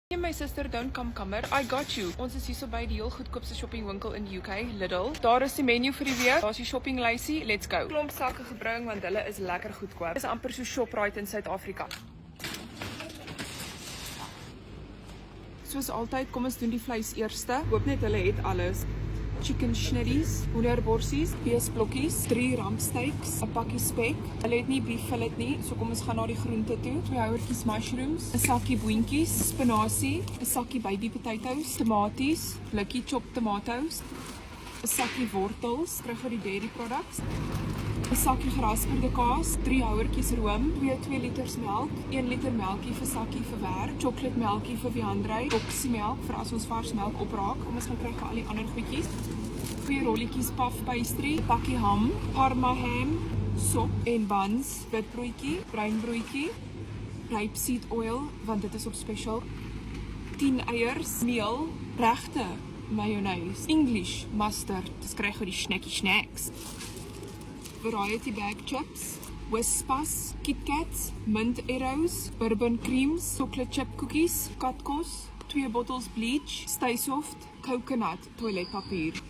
Nee, my sister, don't come. I got you. Ons is hier so by die heel goedkoopste shoppingwinkel in die UK, Lidl. Daar is die menu vir die week. Daar is die shoppinglysie. Let's go. Klomp sakke gebring want hulle is lekker goedkoop. Dit is amper so Shoprite in Suid-Afrika. Soos altyd, kom ons doen die vleis eerste. Hoop net hulle het alles. Chicken schnitties, hoenderborsies, beesblokkies, 3 rampsteaks, 'n pakkie spek. Hulle het nie beef fillet nie, so kom ons gaan na die groente toe. 2 houertjies mushrooms, 'n sakkie boontjies, spinasie, 'n sakkie baby potatoes, tomaties, blikkie chopped tomatoes, 'n sakkie wortels, terug uit die dairy products. 'n sakkie gerasperde kaas, 3 houertjies room, 2 liters melk, 1 liter melkie vir sakkie verwerk, chocolate melkie vir Viandrey, boksiemelk vir as ons vars melk opraak. Kom ons gaan kyk vir al die ander goedjies. 2 rolletjies puff pastry, pakkie ham, parma ham, sop en buns, witbroodjie, breinbroodjie, rapeseed oil want dit is op special. 10 eiers, meel, regte mayonnaise, English mustard. Dis kry die snacky snacks. Variety bag chips, Whispas, Kit Kats, mint arrows, bourbon creams, chocolate chip cookies, katkos, 2 bottles bleach, Stay Soft, coconut toiletpapier,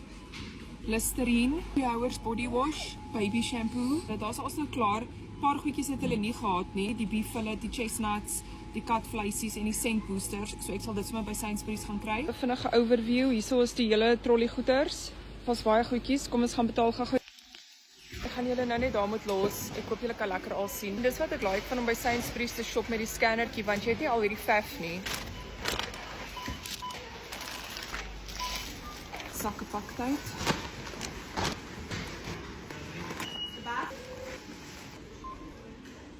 Listerine, 2 hours body wash, baby shampoo. Daar's also klaar. Paar goedjies het hulle nie gehad nie, die beef fillet, die chestnuts, die katvleisies en die scent boosters. So ek sal dit sommer by Sainsbury's gaan kry. 'n Vinnige overview. Hierso is die hele trolley goeders. Was baie goedjies. Kom ons gaan betaal gou. Ek gaan julle nou net daar moet los. Ek hoop julle kan lekker al sien. Dis wat ek like van om by Sainsbury's te shop met die scannertjie, want jy het nie al hierdie vef nie. Sakke paktyd.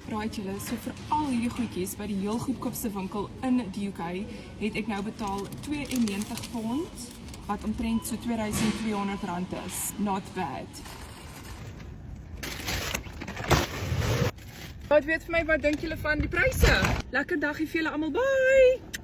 Right julle, so vir al hierdie goedjies by die heel goedkoopste winkel in die UK het ek nou betaal £92, wat omtrent so R2200 is. Not bad. Wat weet vir my, wat dink julle van die pryse? Lekker dagie vir julle almal, bye!